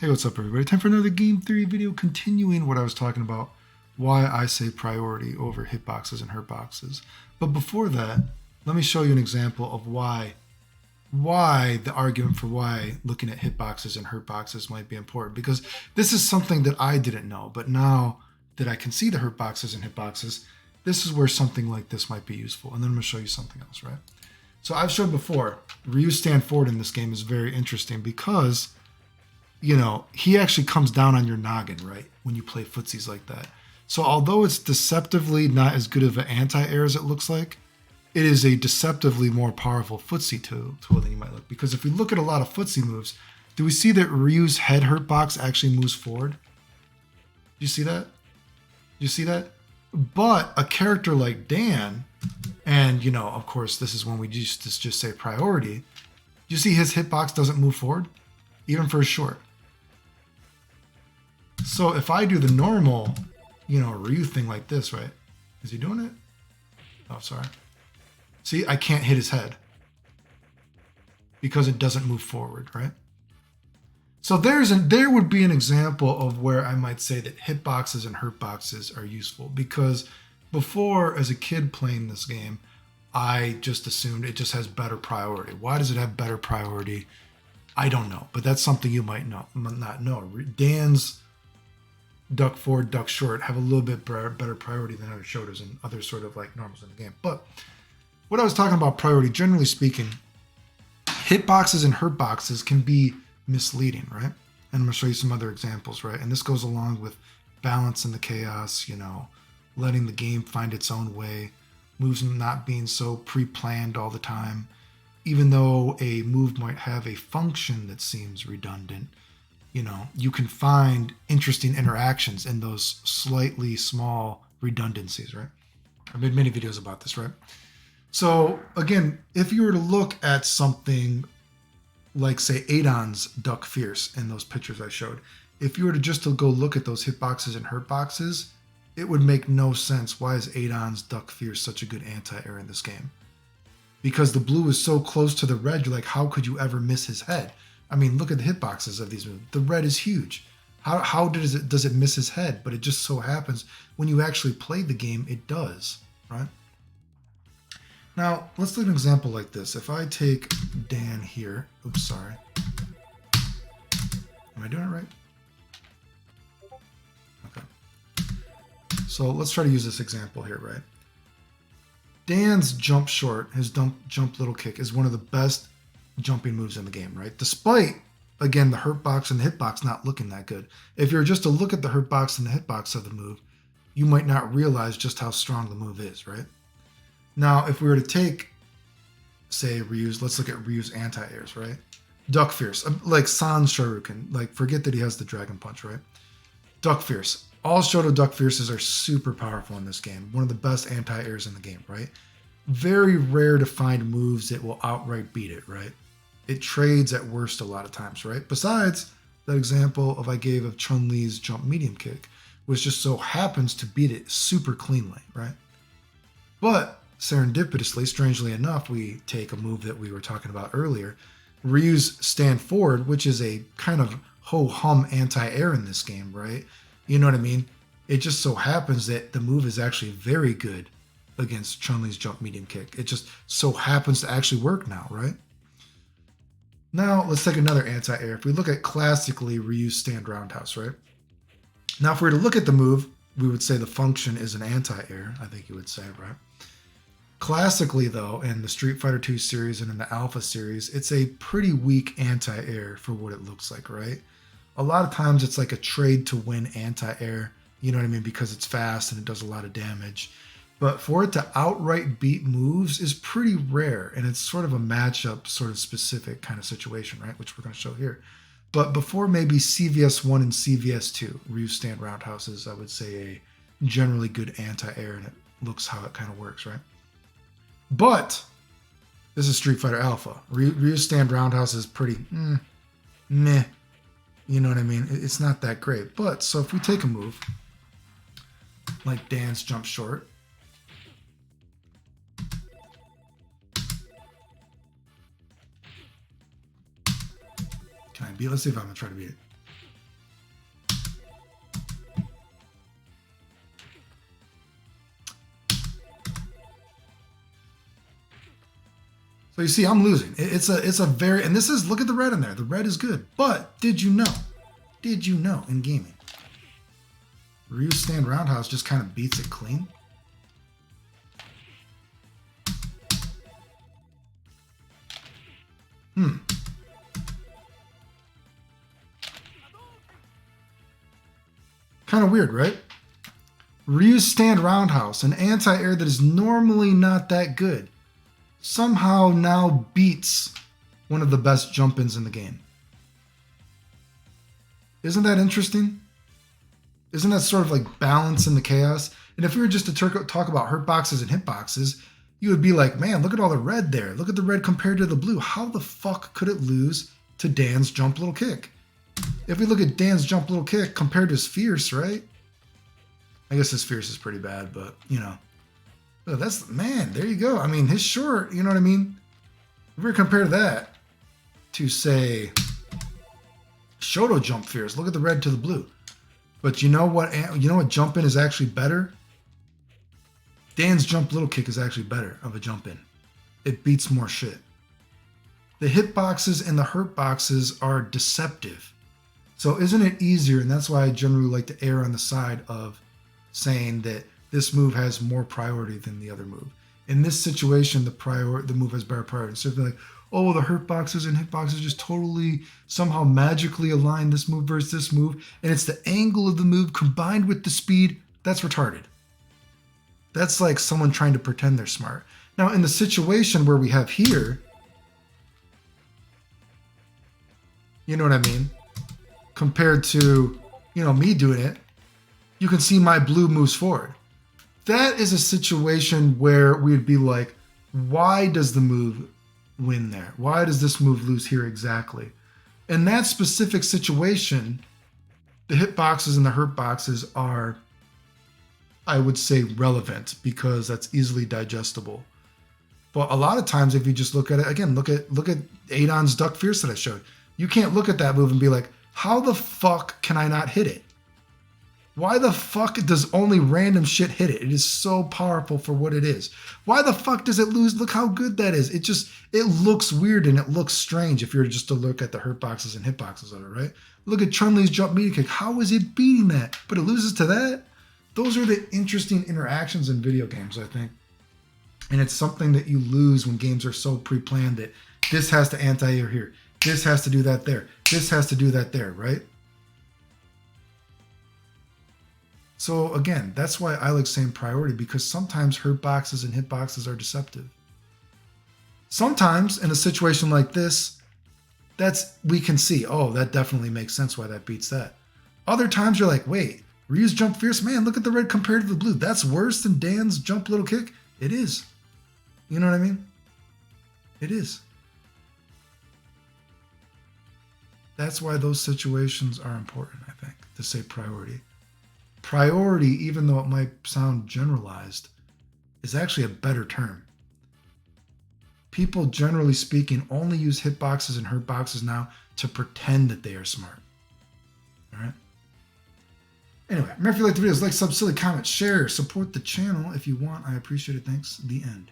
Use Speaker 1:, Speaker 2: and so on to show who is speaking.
Speaker 1: Hey, what's up, everybody? Time for another Game Theory video, continuing what I was talking about, why I say priority over hitboxes and hurtboxes. But before that, let me show you an example of why the argument for why looking at hitboxes and hurtboxes might be important. Because this is something that I didn't know, but now that I can see the hurtboxes and hitboxes, this is where something like this might be useful. And then I'm going to show you something else, right? So I've showed before, Ryu's stand forward in this game is very interesting because he actually comes down on your noggin, right? When you play footsies like that. So although it's deceptively not as good of an anti-air as it looks like, it is a deceptively more powerful footsie tool than you might look. Because if we look at a lot of footsie moves, do we see that Ryu's head hurt box actually moves forward? Do you see that? You see that? But a character like Dan, and of course, this is when we just say priority. You see his hitbox doesn't move forward, even for a short. So if I do the normal, Ryu thing like this, right? Is he doing it? Oh, sorry. See, I can't hit his head because it doesn't move forward, right? So there would be an example of where I might say that hitboxes and hurtboxes are useful, because before, as a kid playing this game, I just assumed it just has better priority. Why does it have better priority? I don't know, but that's something you might not know. Dan's duck forward, duck short have a little bit better priority than other shoulders and other sort of like normals in the game. But what I was talking about priority, generally speaking, hitboxes and hurtboxes can be misleading, right? And I'm going to show you some other examples, right? And this goes along with balance in the chaos, letting the game find its own way, moves not being so pre-planned all the time. Even though a move might have a function that seems redundant, you can find interesting interactions in those slightly small redundancies, right? I've made many videos about this, right? So again, if you were to look at something like, say, Adon's Duck Fierce in those pictures I showed, if you were to just to go look at those hitboxes and hurtboxes, it would make no sense. Why is Adon's Duck Fierce such a good anti-air in this game? Because the blue is so close to the red, you're like, how could you ever miss his head? I mean, look at the hitboxes of these moves. The red is huge. How does it miss his head? But it just so happens when you actually play the game, it does, right? Now, let's look at an example like this. If I take Dan here, oops, sorry. Am I doing it right? Okay. So let's try to use this example here, right? Dan's jump short, his jump little kick, is one of the best jumping moves in the game, right? Despite, again, the hurtbox and the hitbox not looking that good. If you were just to look at the hurtbox and the hitbox of the move, you might not realize just how strong the move is, right? Now, if we were to take, say, let's look at Ryu's anti-airs, right? Duck Fierce, like San's Shoryuken, like forget that he has the Dragon Punch, right? Duck Fierce. All Shoto Duck Fierces are super powerful in this game. One of the best anti-airs in the game, right? Very rare to find moves that will outright beat it, right? It trades at worst a lot of times, right? Besides that example I gave of Chun-Li's jump medium kick, which just so happens to beat it super cleanly, right? But serendipitously, strangely enough, we take a move that we were talking about earlier, Ryu's stand forward, which is a kind of ho-hum anti-air in this game, right? You know what I mean? It just so happens that the move is actually very good against Chun-Li's jump medium kick. It just so happens to actually work now, right? Now, let's take another anti-air. If we look at classically Ryu's stand roundhouse, right? Now, if we were to look at the move, we would say the function is an anti-air, I think you would say, right? Classically, though, in the Street Fighter II series and in the Alpha series, it's a pretty weak anti-air for what it looks like, right? A lot of times it's like a trade to win anti-air, you know what I mean? Because it's fast and it does a lot of damage. But for it to outright beat moves is pretty rare, and it's sort of a matchup sort of specific kind of situation, right? Which we're going to show here. But before maybe CVS1 and CVS2, Ryu stand roundhouse is, I would say, a generally good anti-air, and it looks how it kind of works, right? But this is Street Fighter Alpha. Ryu stand roundhouse is pretty meh. You know what I mean? It's not that great. But so if we take a move like Dan's jump short, can I beat? Let's see if I'm gonna try to beat it. So you see, I'm losing. It's a very, and this is, look at the red in there. The red is good. But did you know in gaming, Ryu's stand roundhouse just kind of beats it clean? Kind of weird, right? Ryu's stand roundhouse, an anti-air that is normally not that good, somehow now beats one of the best jump-ins in the game. Isn't that interesting? Isn't that sort of like balance in the chaos? And if we were just to talk about hurtboxes and hitboxes, you would be like, man, look at all the red there. Look at the red compared to the blue. How the fuck could it lose to Dan's jump little kick? If we look at Dan's jump little kick compared to his fierce, right? I guess his fierce is pretty bad, but you know. Oh, that's, man, there you go. I mean, his short, you know what I mean? If we compare that to, say, Shoto jump fierce, look at the red to the blue. But you know what jump in is actually better? Dan's jump little kick is actually better of a jump in. It beats more shit. The hitboxes and the hurtboxes are deceptive. So isn't it easier, and that's why I generally like to err on the side of saying that this move has more priority than the other move. In this situation, the move has better priority. So if they're like, oh, the hurtboxes and hitboxes just totally somehow magically align this move versus this move, and it's the angle of the move combined with the speed, that's retarded. That's like someone trying to pretend they're smart. Now, in the situation where we have here, you know what I mean? Compared to, me doing it, you can see my blue moves forward. That is a situation where we'd be like, why does the move win there? Why does this move lose here exactly? In that specific situation, the hitboxes and the hurtboxes are, I would say, relevant because that's easily digestible. But a lot of times, if you just look at it, again, look at Adon's duck fierce that I showed. You can't look at that move and be like, how the fuck can I not hit it? Why the fuck does only random shit hit it? It is so powerful for what it is. Why the fuck does it lose? Look how good that is. It looks weird and it looks strange if you're just to look at the hurtboxes and hitboxes of it, right? Look at Chun-Li's jump media kick. How is it beating that? But it loses to that? Those are the interesting interactions in video games, I think. And it's something that you lose when games are so pre-planned that this has to anti-air here. This has to do that there. This has to do that there, right? So again, that's why I like saying priority, because sometimes hurtboxes and hitboxes are deceptive. Sometimes in a situation like this, we can see, oh, that definitely makes sense why that beats that. Other times you're like, wait, Ryu's jump fierce, man, look at the red compared to the blue. That's worse than Dan's jump little kick? It is. You know what I mean? It is. That's why those situations are important, I think, to say priority. Priority, even though it might sound generalized, is actually a better term. People, generally speaking, only use hitboxes and hurtboxes now to pretend that they are smart. All right? Anyway, remember if you like the videos, like, sub, silly, comment, share, support the channel if you want. I appreciate it. Thanks. The end.